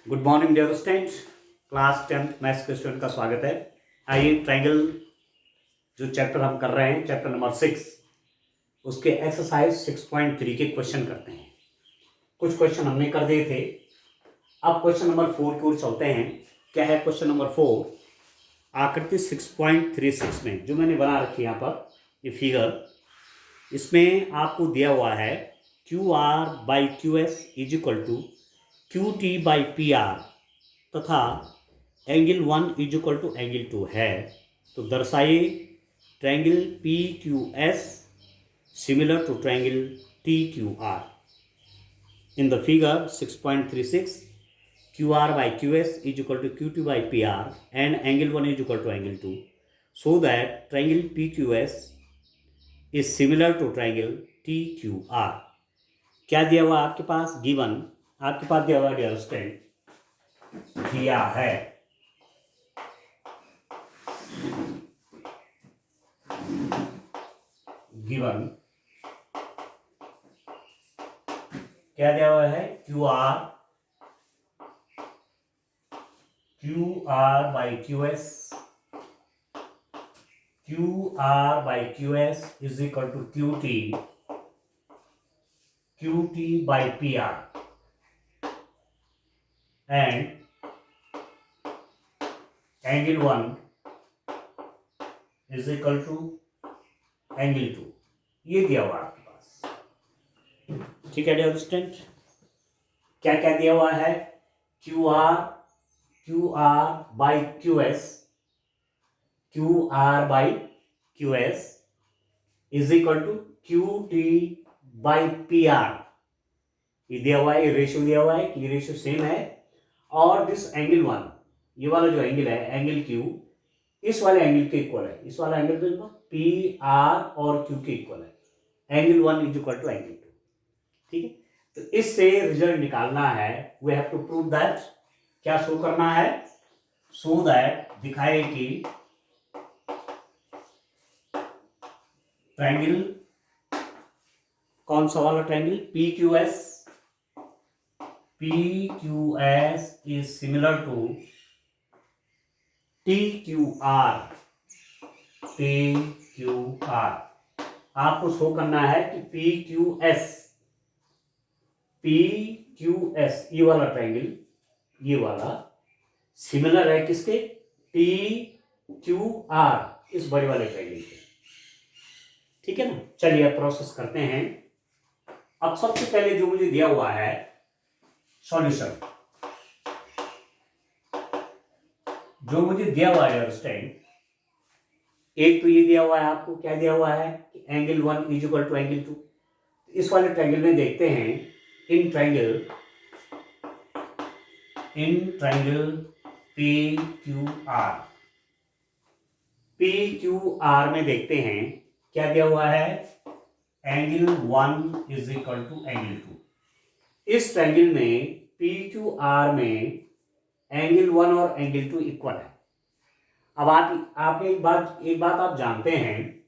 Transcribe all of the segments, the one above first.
Good morning dear students. Class 10th maths के student का स्वागत है। आइए ट्रायंगल जो चैप्टर हम कर रहे हैं, चैप्टर नंबर 6, उसके एक्सरसाइज 6.3 के क्वेश्चन करते हैं। कुछ क्वेश्चन हमने कर दिए थे, अब क्वेश्चन नंबर 4 की ओर चलते हैं। क्या है क्वेश्चन नंबर 4? आकृति 6.36 में जो मैंने बना रखी है यहाँ पर, ये फिगर, इसमें आपको दिया हुआ है QR/QS is equal to QT/PR तथा angle 1 is equal to angle 2 है। तो दर्शाइए triangle PQS similar to triangle TQR। In the figure 6.36 QR/QS is equal to QT/PR and angle 1 is equal to angle 2, so that triangle PQS is similar to triangle TQR। क्या दिया हुआ आपके पास? Given आपके पास दिया हुआ डियर स्टूडेंट, दिया है given, क्या दिया हुआ है? QR/QS is equal to QT/PR and angle 1 is equal to angle 2। ये दिया हुआ आपके पास, ठीक है डियर स्टूडेंट। क्या क्या दिया हुआ है? QR/QS is equal to QT/PR। ये दिया हुआ है, ये रेशियो दिया हुआ है, ये रेशियो सेम है। और दिस एंगल 1, ये वाला जो एंगल है, एंगल Q, इस वाले एंगल के इक्वल है। इस वाला एंगल तो PR और Q के इक्वल है। Angle 1 is equal to angle 2, ठीक है। तो इससे रिजल्ट निकालना है, we have to prove that. क्या शो करना है? सो दैट दिखाए कि ट्रायंगल, कौन सा वाला triangle? PQS is similar to TQR। आपको शो करना है कि PQS ये वाला ट्रायंगल, ये वाला सिमिलर है किसके? TQR, इस बड़े वाले ट्रायंगल के, ठीक है ना। चलिए अब प्रोसेस करते हैं। अब सबसे पहले जो मुझे दिया हुआ है सॉल्यूशन, जो मुझे दिया हुआ है अंडरस्टैंड, एक तो ये दिया हुआ है आपको, क्या दिया हुआ है? Angle 1 is equal to angle 2। इस वाले ट्रायंगल में देखते हैं, इन ट्रायंगल PQR में देखते हैं क्या दिया हुआ है? Angle 1 is equal to angle 2। इस ट्रायंगल में PQR में एंगल 1 और एंगल 2 इक्वल है। अब आप एक बात आप जानते हैं,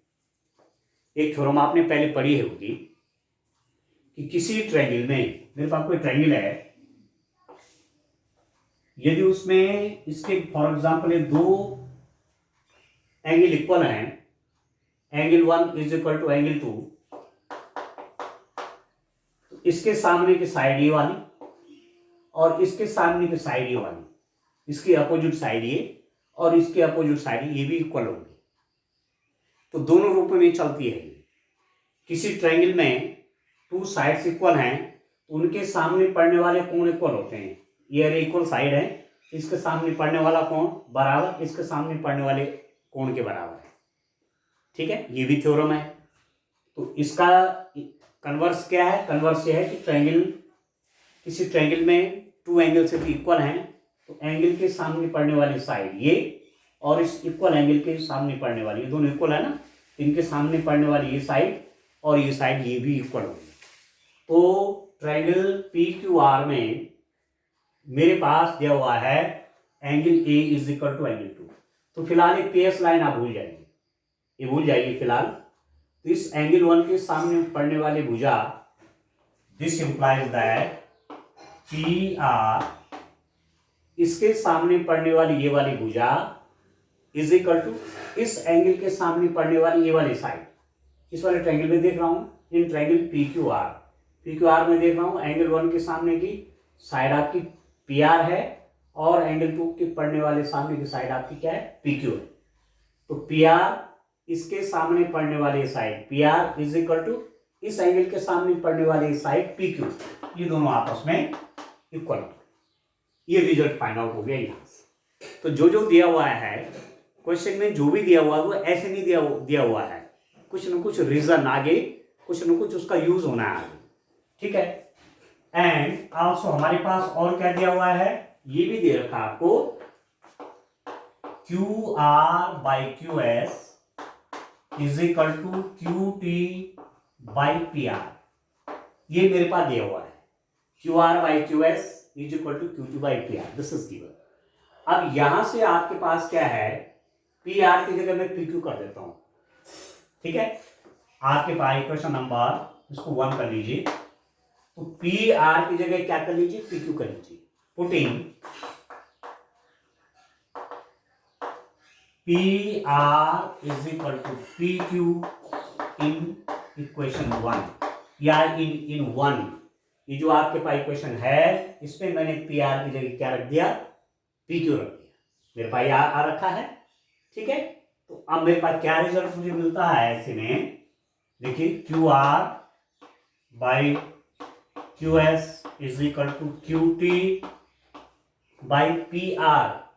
एक थ्योरम आपने पहले पढ़ी होगी कि किसी ट्रायंगल में, मेरे पास कोई ट्रायंगल है, यदि उसमें इसके फॉर एग्जांपल ये दो एंगल इक्वल हैं, angle 1 is equal to angle 2, तो इसके सामने की साइड ये वाली और इसके सामने की साइड ये वाली, इसकी अपोजिट साइड ये और इसके अपोजिट साइड ये भी इक्वल होगी। तो दोनों रूपों में चलती है। किसी ट्रायंगल में टू साइड्स इक्वल हैं, तो उनके सामने पड़ने वाले कोण इक्वल होते हैं। ये इक्वल साइड है, इसके सामने पड़ने वाला कोण बराबर इसके सामने पड़ने वाले कोण के बराबर है, ठीक है। ये भी थ्योरम है। तो इसका कन्वर्स क्या है? कन्वर्स ये है कि ट्रायंगल, किसी ट्रायंगल में टू एंगल से भी इक्वल हैं, तो एंगल के सामने पड़ने वाली साइड ये और इस इक्वल एंगल के सामने पड़ने वाली, ये दोनों इक्वल है ना, इनके सामने पड़ने वाली ये साइड और ये साइड ये भी इक्वल होगी। तो ट्रायंगल PQR में मेरे पास दिया हुआ है angle A is equal to angle 2। तो फिलहाल एक PS लाइन आप भूल जाइए, ये भूल जाइए फिलहाल। तो इस एंगल 1 के सामने पड़ने वाली भुजा, दिस इंप्लाइज दैट PR इसके सामने पड़ने वाली ये वाली भुजा इज इक्वल टू इस एंगल के सामने पड़ने वाली ये वाली साइड। इस वाले ट्रायंगल में देख रहा हूं, इन ट्रायंगल PQR में देख रहा हूं, एंगल 1 के सामने की साइड आपकी PR है और एंगल 2 के पड़ने वाले सामने की साइड आपकी क्या है, PQ है। तो PR इसके सामने पड़ने वाली side PR is equal to इस एंगल के सामने पड़ने वाली साइड PQ, ये दोनों आपस में इक्वल। ये रिजल्ट फाइंड आउट हो गया यहां से। तो जो दिया हुआ है क्वेश्चन में, जो भी दिया हुआ है वो ऐसे नहीं दिया हुआ है, कुछ न कुछ रीजन आगे, कुछ न कुछ उसका यूज होना है आगे, ठीक है। एंड आल्सो हमारे पास और क्या दिया हुआ है, ये भी दे रखा आपको QR/QS is equal to QT/PR। ये मेरे पास दिया हुआ है, QR/QS is equal to QT/PR, this is given. अब यहां से आपके पास क्या है, PR की जगह मैं PQ कर देता हूं, ठीक है। आपके पास इक्वेशन नंबर इसको 1 कर लीजिए, तो PR की जगह क्या कर लीजिए, PQ कर लीजिए। Putting PR is equal to PQ in equation 1 या इन 1, ये जो आपके पास इक्वेशन है इसमें मैंने PR की जगह क्या रख दिया, PQ रख दिया, मेरे पास आ रखा है, ठीक है। तो अब मेरे पास क्या रिजल्ट मुझे मिलता है ऐसे में, देखिए QR/QS is equal to QT/PR।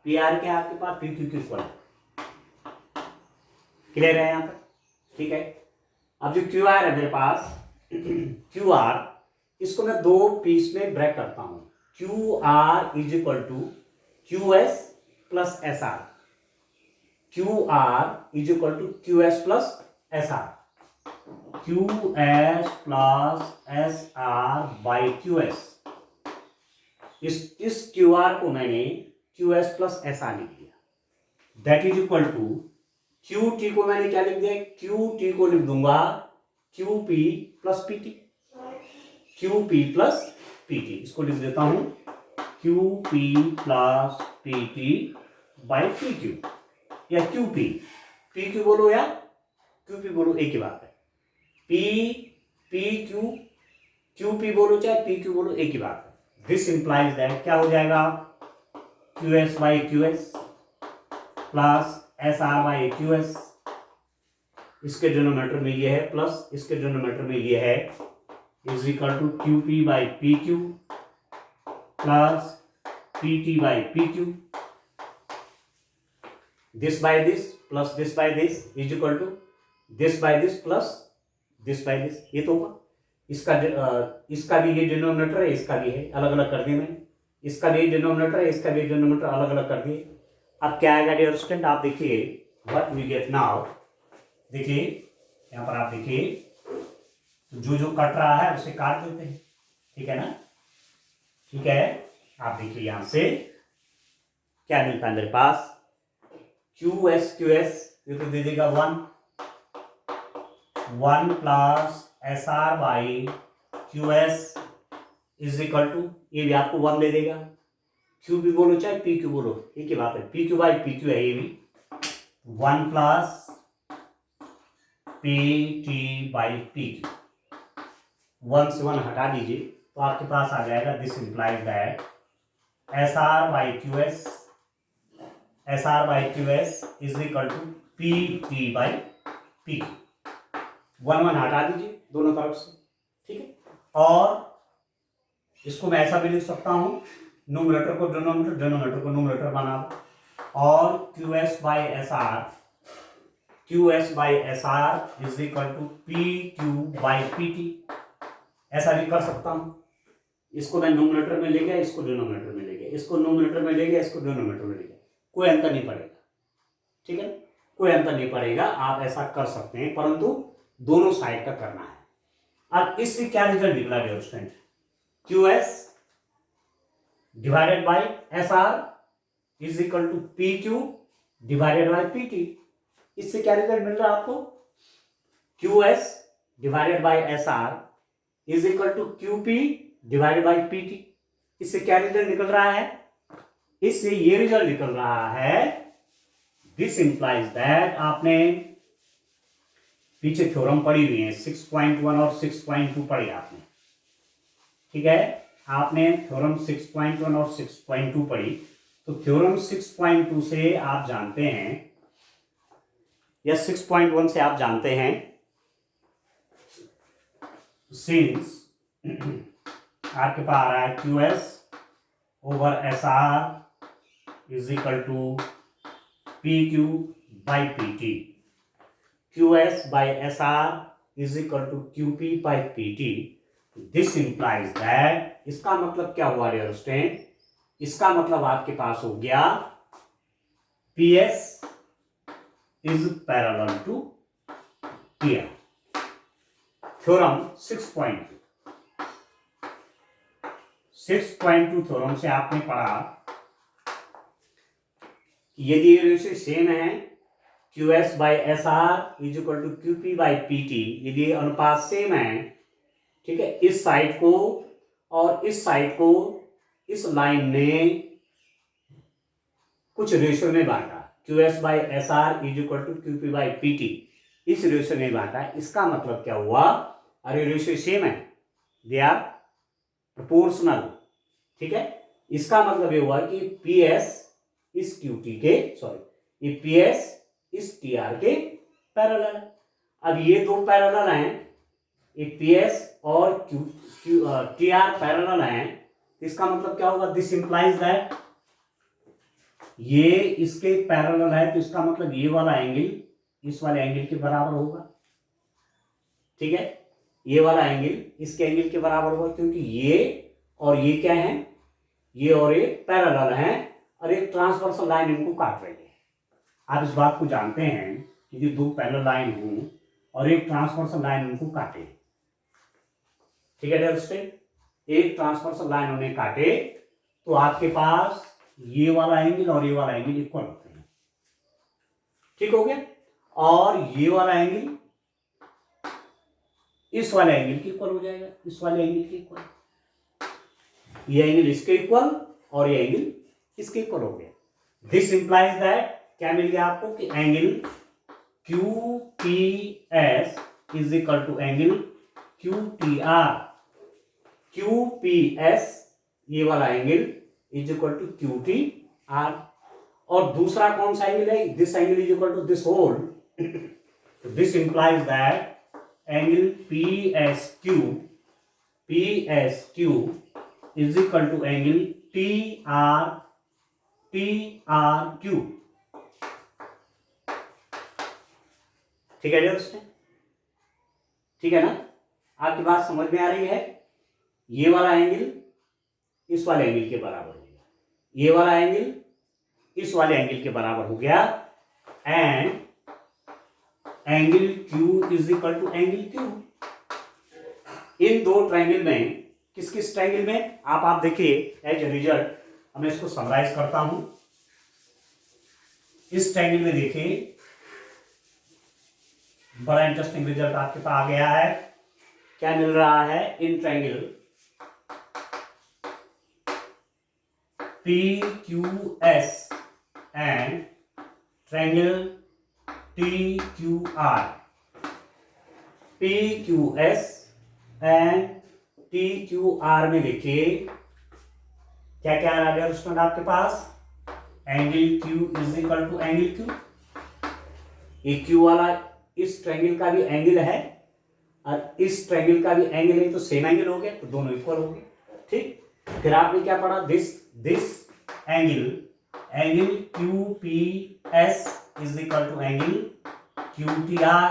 PR क्या है आपके पास, PQ की इक्वल, क्लियर है यहां तक, ठीक है। अब जो QR है मेरे पास QR, इसको मैं 2 पीस में ब्रेक करता हूं, QR is equal to QS plus SR, QR is equal to QS plus SR, QS plus SR/QS। इस QR को मैंने QS प्लस SR लिख दिया, that is equal to QT को मैंने क्या लिख दिया, QT को लिख दूंगा QP plus PT, QP plus PT, इसको लिख देता हूं QP प्लस PT/PQ या QP, PQ बोलो या QP बोलो एक ही बात है, PQ QP बोलो चाहे PQ बोलो एक ही बात है। दिस इंप्लाइज दैट क्या हो जाएगा, QS/QS प्लस SR/QS, इसके डिनोमिनेटर में ये है प्लस इसके डिनोमिनेटर में ये है, is equal to QP/PQ plus PT/PQ, this by this plus this by this is equal to this by this plus this by this, ये तो होगा। इसका भी ये डिनोमिनेटर है, इसका भी है, अलग अलग कर दिए मैंने, इसका भी डिनोमिनेटर है, इसका भी डिनोमिनेटर अलग अलग कर दिए। अब क्या आएगा डियर स्टूडेंट, आप देखिए व्हाट वी गेट नाउ, देखिए यहां पर आप देखिए जो कट रहा है उसे काट देते हैं, ठीक है ना, ठीक है। आप देखिए यहां से क्या मिलता है मेरे पास, QS ये तो दे देगा 1 plus SR/QS is equal to, ये भी आपको 1 दे देगा, QP बोलो चाहे PQ बोलो एक ही बात है, PQ/PQ है ये भी, 1 प्लस PT/PQ, 1 से 1 हटा दीजिए तो आपके पास आ जाएगा, this implies that SR/QS is equal to PT/PQ, 1 हटा दीजिए दोनों तरफ से, ठीक है। और इसको मैं ऐसा भी लिख सकता हूं, न्यूमरेटर को डिनोमिनेटर, डिनोमिनेटर को न्यूमरेटर बना दो, और QS/SR is equal to PQ/PT, ऐसा भी कर सकता हूं। इसको मैं न्यूमरेटर में ले गया, इसको डिनोमिनेटर में ले गया, इसको न्यूमरेटर में ले गया, इसको डिनोमिनेटर में ले गया, कोई अंतर नहीं पड़ेगा, ठीक है, कोई अंतर नहीं पड़ेगा। आप ऐसा कर सकते हैं, परंतु दोनों साइड का करना है। अब इससे क्या रिजल्ट निकला dear student, QS divided by SR is equal to PQ divided by PT। इससे क्या रिजल्ट मिल रहा है आपको, QS divided by SR is equal to QP divided by PT। इससे क्या रिजल्ट निकल रहा है, इससे ये रिजल्ट निकल रहा है, दिस इंप्लाइज दैट, आपने पीछे थ्योरम पढ़ी हुई है 6.1 और 6.2 पढ़ी आपने, ठीक है, आपने थ्योरम 6.1 और 6.2 पढ़ी। तो थ्योरम 6.2 से आप जानते हैं या 6.1 से आप जानते हैं, सिंस आपके पास आ रहा है QS over SR is equal to PQ by PT, QS by SR is equal to QP by PT। This implies that, इसका मतलब क्या हुआ डियर स्टूडेंट, इसका मतलब आपके पास हो गया PS is parallel to PR। Theorem 6.2 theorem से आपने पढ़ा यदि ये रेशियो सेम है, QS by SR is equal to QP by PT, यदि अनुपात सेम है, ठीक है, इस साइड को और इस साइड को इस लाइन ने कुछ रेशियो में बांटा, QS by SR is equal to QP by PT, इस रेशियो में बांटा। इसका मतलब क्या हुआ, अरे रेशियो सेम है, दे आर प्रोपोर्शनल, ठीक है, इसका मतलब ये हुआ कि PS इस QT के, सॉरी, ये PS इस TR के पैरेलल है। अब ये दो पैरेलल हैं, ये PS और TR पैरेलल हैं, इसका मतलब क्या होगा, दिस इंप्लाइज दैट ये इसके पैरेलल है, तो इसका मतलब ये वाला एंगल इस वाले एंगल के बराबर होगा, ठीक है, ये वाला एंगल इसके एंगल के बराबर होगा, क्योंकि ये और ये क्या है, ये और ये पैरेलल हैं और एक ट्रांसवर्सल लाइन इनको काट रही है। आप इस बात को जानते हैं कि जो दो पैरेलल लाइन हो और एक ट्रांसवर्सल लाइन उनको काटे, ठीक है डियर स्टूडेंट, एक ट्रांसवर्सल लाइन उन्हें काटे तो आपके पास ये वाला एंगल और ये वाला एंगल इक्वल होते हैं, ठीक हो गया, और ये वाला एंगल इस वाले एंगल के इक्वल हो जाएगा, इस वाले एंगल के इक्वल, ये एंगल इसके इक्वल और ये एंगल इसके इक्वल हो गया। दिस इंप्लाइज दैट, क्या मिल गया आपको कि angle QPS is equal to angle QTR, QPS ये वाला angle is equal to QTR, और दूसरा कौन सा एंगल है, this angle is equal to this whole, this implies that angle PSQ is equal to angle TRQ, ठीक है दोस्तों, ठीक है ना, आपकी बात समझ में आ रही है। ये वाला एंगल इस वाले एंगल के बराबर हो गया, ये वाला एंगल इस वाले एंगल के बराबर हो गया, and angle Q is equal to angle Q। इन दो ट्रायंगल में, किस किस ट्रायंगल में, आप देखिए एज ए रिजल्ट, मैं इसको समराइज करता हूं। इस ट्रायंगल में देखिए बड़ा इंटरेस्टिंग रिजल्ट आपके पास आ गया है, क्या मिल रहा है, in triangle PQS and triangle TQR, PQS and TQR में देखिए क्या क्या आ रहा है आपके पास, angle Q is equal to angle Q, ये Q वाला इस ट्रायंगल का भी एंगल है और इस ट्रायंगल का भी एंगल है, तो सेम एंगल हो गया, तो दोनों इक्वल हो गए, ठीक। फिर आपने क्या पढ़ा, this angle QPS is equal to angle QTR,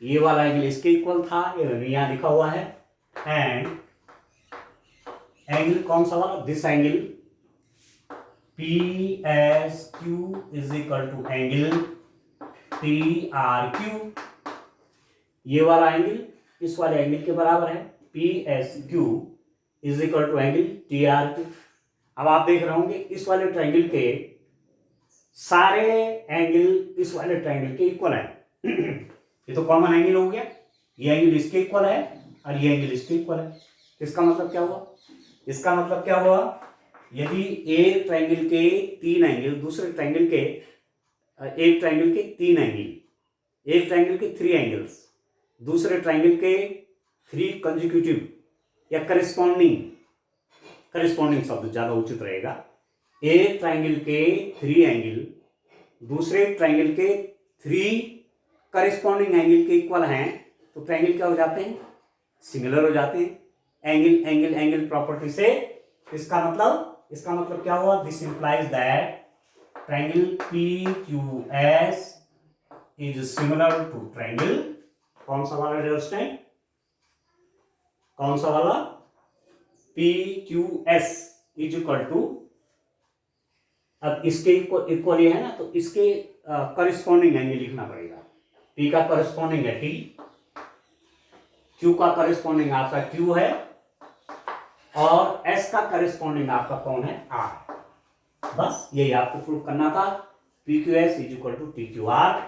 ये वाला एंगल इसके इक्वल था, ये यहां लिखा हुआ है, एंड एंगल कौन सा वाला, this angle PSQ is equal to angle TRQ, ये वाला एंगल इस वाले एंगल के बराबर है, PSQ is equal to angle TRQ। अब आप देख रहे होंगे इस वाले ट्रायंगल के सारे एंगल इस वाले ट्रायंगल के इक्वल है, ये तो कॉमन एंगल हो गया, ये एंगल इसके इक्वल है और ये एंगल इसके इक्वल है, इसका मतलब क्या हुआ, इसका मतलब क्या हुआ, यदि एक ट्रायंगल के 3 एंगल दूसरे ट्रायंगल के एक ट्रायंगल के 3 एंगल, एक ट्रायंगल के 3 एंगल्स दूसरे ट्रायंगल के 3 कंजिक्यूटिव या करेस्पॉन्डिंग, करेस्पॉन्डिंग शब्द ज्यादा उचित रहेगा, एक ट्रायंगल के 3 एंगल दूसरे ट्रायंगल के 3 करेस्पॉन्डिंग एंगल के इक्वल हैं तो ट्रायंगल क्या हो जाते हैं, सिमिलर हो जाते हैं। एंगल एंगल एंगल प्रॉपर्टी से इसका मतलब क्या हुआ, this implies that triangle PQS is similar to triangle, कौन सा वाला अंडरस्टैंड, कौन सा वाला, PQS इज इक्वल टू, अब इसके इक्वल ये है ना तो इसके करिस्पॉन्डिंग एंगल लिखना पड़ेगा। P का करिस्पॉन्डिंग है T, Q का करिस्पॉन्डिंग आपका Q है और S का करिस्पॉन्डिंग आपका कौन है, R। बस यही आपको प्रूव करना था। PQS is equal to TQR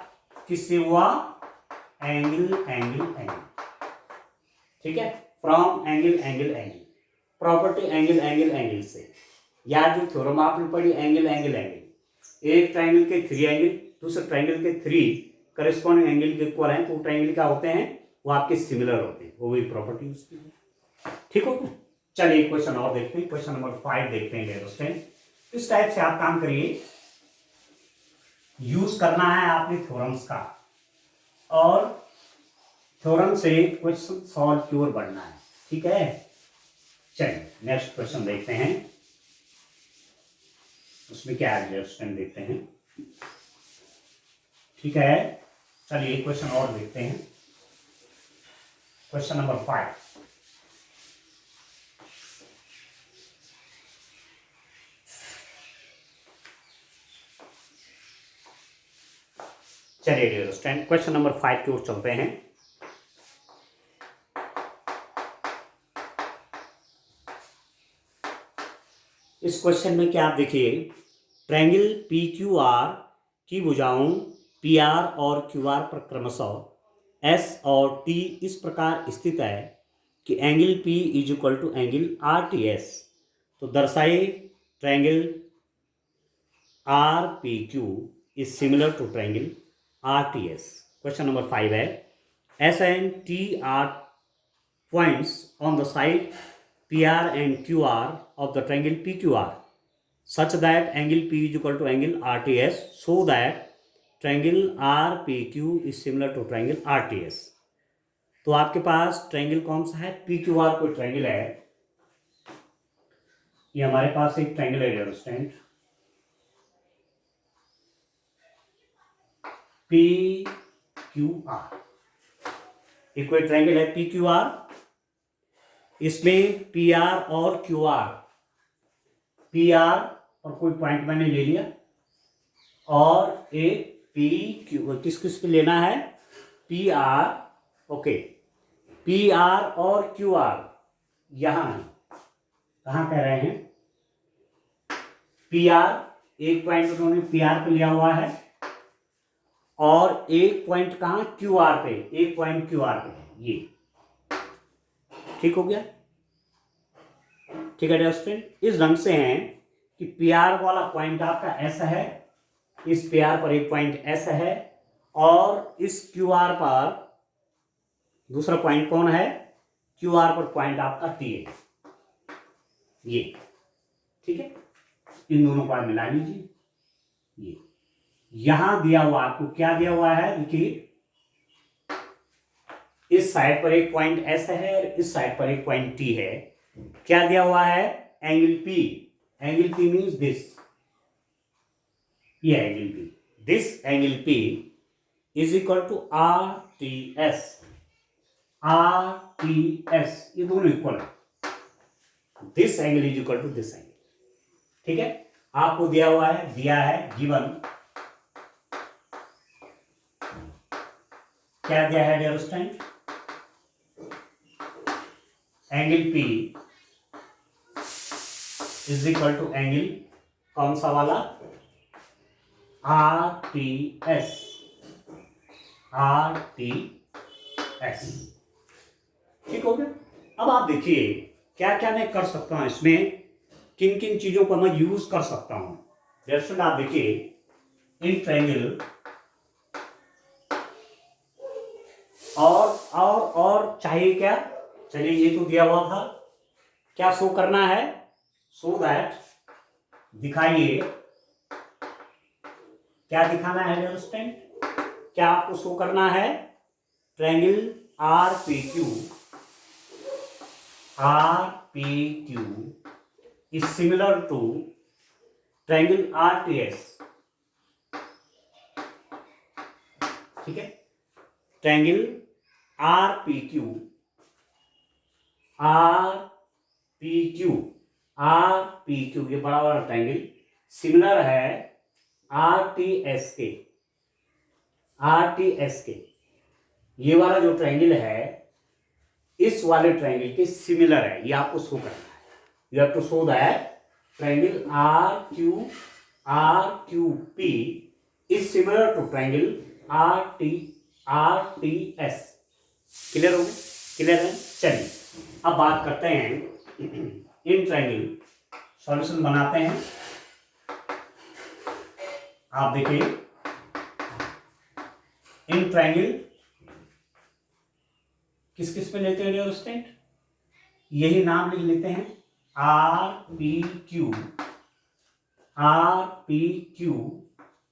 किससे हुआ, एंगल एंगल एंगल, ठीक है, from angle angle angle, property angle angle angle से, या जो थ्योरम आपने पढ़ी एंगल एंगल एंगल, एक ट्रायंगल के 3 एंगल दूसरे ट्रायंगल के 3 करेस्पॉन्डिंग एंगल के इक्वल हैं तो ट्रायंगल क्या होते हैं, वो आपके सिमिलर होते हैं, वो भी प्रॉपर्टी उसकी है, ठीक हो। चलिए क्वेश्चन और देखते हैं, क्वेश्चन नंबर 5 देखते हैं दोस्तों। इस टाइप से आप काम करिए, यूज करना है आपने थ्योरम्स का और थ्योरम से क्वेश्चन सॉल्व की ओर बढ़ना है, ठीक है। चलिए नेक्स्ट क्वेश्चन देखते हैं, उसमें क्या एडजस्टमेंट देखते हैं, ठीक है। चलिए क्वेश्चन और देखते हैं, क्वेश्चन नंबर 5। चलिए डियर स्टूडेंट क्वेश्चन नंबर 5 की ओर चलते हैं। इस क्वेश्चन में क्या आप देखिए, ट्रायंगल PQR की भुजाओं PR और QR पर क्रमशः S और T इस प्रकार स्थित है कि angle P is equal to angle RTS। तो दर्शाए triangle RPQ is similar to triangle RTS। Question number 5 है, S and T are points on the side PR and QR of the triangle PQR such that angle P is equal to angle RTS, so that triangle RPQ is similar to triangle RTS। तो आपके पास triangle कौन सा है, PQR कोई triangle है, ये हमारे पास एक ट्रायंगल है डियर स्टूडेंट, PQR, ये कोई ट्रायंगल है PQR, इसमें PR और QR, PR और कोई पॉइंट मैंने ले लिया और एक PQ, किस किस पे लेना है, PR, ओके, PR और QR यहां कहां कह रहे हैं, PR एक पॉइंट उन्होंने PR पे लिया हुआ है और एक पॉइंट कहां QR पे, एक पॉइंट QR पे, ये ठीक हो गया, ठीक है डियर स्टूडेंट। इस ढंग से हैं कि PR वाला पॉइंट आपका S है, इस PR पर एक पॉइंट S है और इस QR पर दूसरा पॉइंट कौन है, QR पर पॉइंट आपका T है, ये ठीक है, इन दोनों को मिला लीजिए। ये यहां दिया हुआ आपको क्या दिया हुआ है, देखिए इस साइड पर एक पॉइंट S है और इस साइड पर एक पॉइंट T है, क्या दिया हुआ है, angle P, angle P means this, ये angle P, this angle P is equal to RTS, RTS ये दोनों इक्वल है, this angle is equal to this angle, ठीक है। आपको दिया हुआ है, दिया है गिवन, क्या दिया है dear student, angle P is equal to angle कौन सा वाला, RTS, RTS, ठीक हो गया। अब आप देखिए क्या क्या मैं कर सकता हूं इसमें, किन किन चीजों को मैं यूज कर सकता हूं। दरअसल आप देखिए इन ट्रायंगल और चाहिए क्या, चलिए ये तो दिया हुआ था, क्या शो करना है, सो दैट, दिखाइए, क्या दिखाना है डियर स्टूडेंट, क्या आपको शो करना है, triangle RPQ is similar to triangle RTS, ठीक है, ट्रायंगल RPQ ये बड़ा वाला ट्रायंगल सिमिलर है RTS के, ये वाला जो ट्रायंगल है इस वाले ट्रायंगल के सिमिलर है, ये आपको शो करना है। You have to show that triangle RQP is similar to triangle RTS। Clear हो गया? क्लियर है? चलिए अब बात करते हैं इन ट्रायंगल, सॉल्यूशन बनाते हैं। आप देखिए इन ट्रायंगल किस किस पे लेते हैं डियर स्टूडेंट, यही नाम लिख लेते हैं, RPQ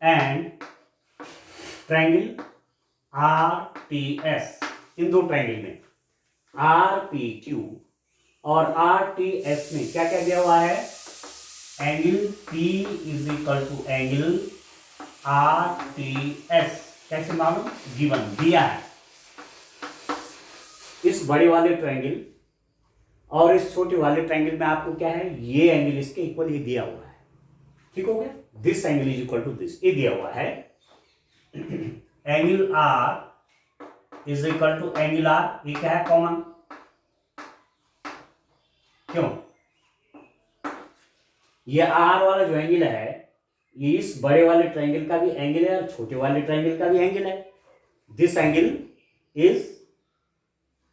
एंड ट्रायंगल RTS। इन दो ट्रायंगल में RPQ और RTS में क्या क्या दिया हुआ है, angle P is equal to angle RTS। कैसे मालूम, गिवन दिया है। इस बड़े वाले ट्रायंगल और इस छोटे वाले ट्रायंगल में आपको क्या है, ये एंगल इसके इक्वल ये दिया हुआ है, ठीक हो गया, this angle is equal to this, ये दिया हुआ है। Angle R is equal to angle R, ये क्या है, कॉमन, क्यों, ये R वाला जो एंगल है ये इस बड़े वाले ट्रायंगल का भी एंगल है और छोटे वाले ट्रायंगल का भी एंगल है। This angle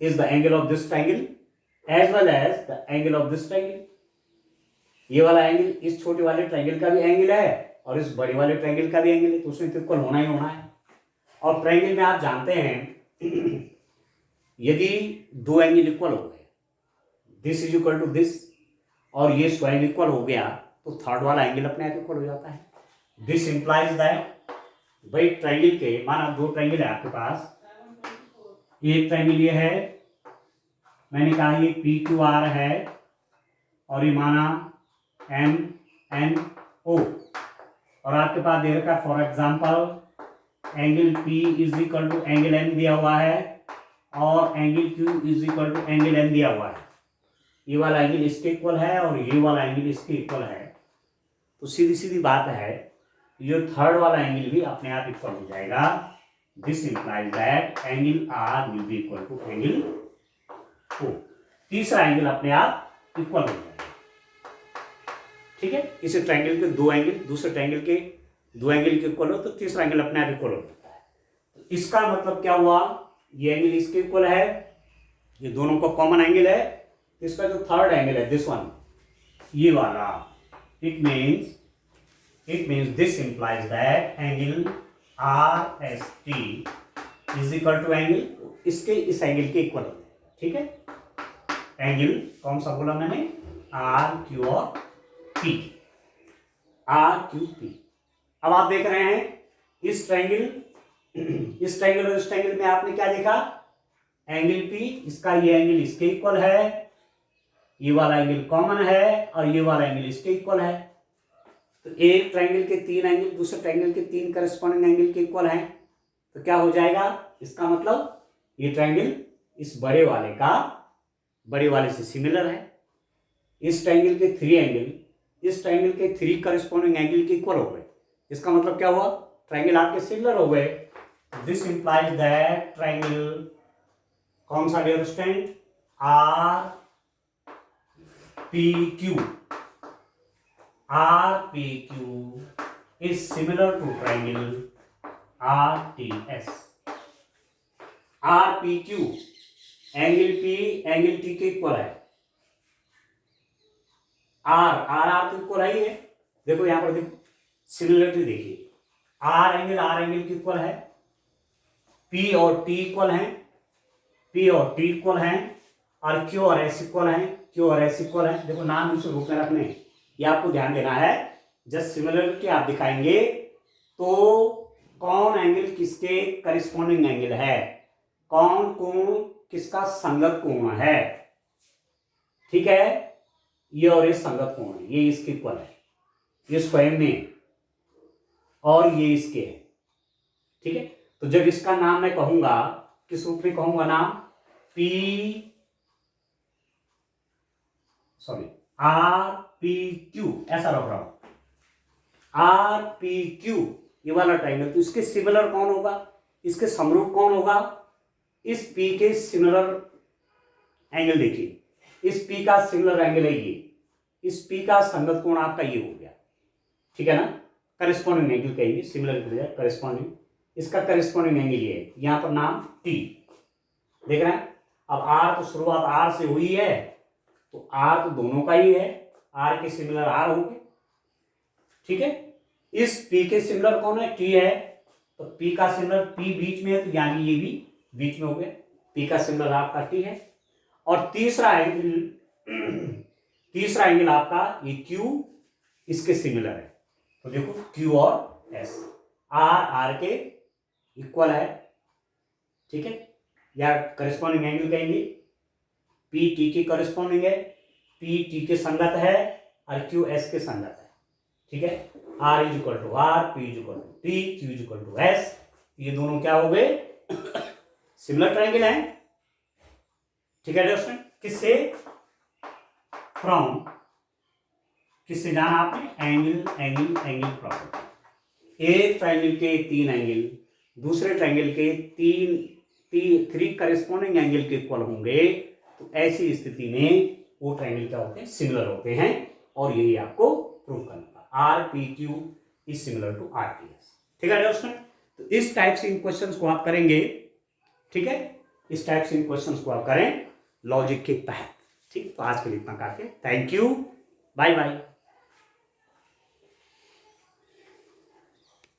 is the angle of this triangle as well as the angle of this triangle। ये वाला एंगल इस छोटे वाले ट्रायंगल का भी एंगल है और इस बड़े वाले ट्रायंगल का भी एंगल है, तो उसमें तो इक्वल होना ही होना है। और ट्रायंगल में आप जानते हैं यदि दो एंगल इक्वल हो गए, this is equal to this, और ये स्वयं इक्वल हो गया, तो थर्ड वाला एंगल अपने आप इक्वल हो जाता है। दिस इंप्लाइज दैट भाई ट्रायंगल के, माना दो ट्रायंगल है आपके पास, एक ट्रायंगल ये है, मैंने कहा ये PQR है और ये माना MNO, और आपके पास दे रखा for example angle P is equal to angle N दिया हुआ है और angle Q is equal to angle N दिया हुआ है। ये वाला एंगल इसके इक्वल है और ये वाला एंगल इसके इक्वल है, तो सीधी सीधी बात है ये थर्ड वाला एंगल भी अपने आप इक्वल हो जाएगा। This implies that angle R will be equal to angle O। तीसरा एंगल अपने आप इक्वल हो जाएगा, ठीक है। इस ट्रायंगल के दो एंगल दूसरे ट्रायंगल के दो एंगल के इक्वल हो तो तीसरा एंगल अपने आप इक्वल हो जाता है। तो इसका मतलब क्या हुआ, ये एंगल इसके इक्वल है, ये दोनों का कॉमन एंगल है, इसका जो थर्ड एंगल है दिस वन, ये वाला, it means this implies that angle RST is equal to angle, इसके इस एंगल के इक्वल हो जाएगा, ठीक है। एंगल कौन सा बोला मैंने, RQ और P, RQP। अब आप देख रहे हैं इस ट्रायंगल और इस ट्रायंगल में आपने क्या देखा, एंगल P, इसका ये एंगल इसके इक्वल है, ये वाला एंगल कॉमन है और ये वाला एंगल इसके इक्वल है। तो एक ट्रायंगल के तीन एंगल दूसरे ट्रायंगल के तीन करस्पॉन्डिंग एंगल के इक्वल हैं, तो क्या हो जाएगा, इसका मतलब ये ट्रायंगल इस बड़े वाले से सिमिलर है। इस ट्रायंगल के थ्री एंगल इस ट्रायंगल के थ्री करस्पॉन्डिंग एंगल के इक्वल हो गए, इसका मतलब क्या हुआ, ट्रायंगल आपके सिमिलर हो गए। दिस इंप्लाइज दैट ट्रायंगल कौन सा dear student, RPQ is similar to triangle RTS। RPQ angle P angle T के इक्वल है, आर आर आर तो इक्वल है ही है। देखो यहां पर देखो सिमिलरिटी देखिए, आर एंगल की इक्वल है, पी और टी इक्वल है, पी और टी इक्वल है, और क्यू और एस इक्वल है, क्यू और एस इक्वल है। देखो नाम इस रूप में रखने, ये आपको ध्यान देना है। जब सिमिलरिटी आप दिखाएंगे तो कौन एंगल किसके करिस्पॉन्डिंग एंगल है, कौन कोण किसका संगत कोण है, ठीक है। ये और ये संगत कोण है, ये इसके इक्वल है, ये स्वयं में और ये इसके है, ठीक है। तो जब इसका नाम मैं कहूंगा, किस रूप में कहूंगा नाम, आर पी क्यू, ऐसा रख रहा हूं, आर पी क्यू, ये वाला ट्राइंगल। तो इसके सिमिलर कौन होगा, इसके समरूप कौन होगा, इस पी के सिमिलर एंगल देखिए, इस पी का सिमिलर एंगल है ये, इस पी का संगत कोण आपका ये हो गया, ठीक है ना। करेस्पॉन्डिंग एंगल कहेंगे, सिमिलर करेस्पॉन्डिंग, इसका करेस्पॉन्डिंग एंगल ये है, यहां पर नाम टी, देख रहे हैं। अब आर तो शुरुआत आर से हुई है, तो आर तो दोनों का ही है, आर के सिमिलर आर होंगे, ठीक है। इस पी के सिमिलर कौन है, टी है, तो पी का सिमिलर, पी बीच में है तो यानी ये भी बीच में हो गया, पी का सिमिलर आपका टी है। और तीसरा एंगल आपका ये क्यू इसके सिमिलर है, तो देखो क्यू और एस, आर आर के इक्वल है, ठीक है, या करेस्पॉन्डिंग एंगल कहेंगे। पी टी के करेस्पॉन्डिंग है, पी टी के संगत है, और क्यू एस के संगत है, ठीक है। R is equal to R, P is equal to T, Q is equal to S, ये दोनों क्या हो गए, सिमिलर ट्राइंगल हैं, ठीक है दोस्तों। किससे, फ्रॉम, किससे जाना आपने, एंगल प्रॉपर्टी। एक ट्राइंगल के 3 एंगल दूसरे ट्राइंगल के 3 करेस्पॉन्डिंग एंगल के इक्वल होंगे, तो ऐसी स्थिति में वो ट्राइंगल क्या होते हैं, सिमिलर होते हैं, और यही आपको प्रूव करना था, R P Q is similar to R T S, ठीक है दोस्तों। तो इस टाइप से इन क्वेश्चंस को आप करेंगे, ठीक है, इस टाइप से इन क्वेश्चंस को आप करें लॉजिक के तहत, ठीक। तो आज के लिए इतना काफी, थैंक यू, बाय बाय।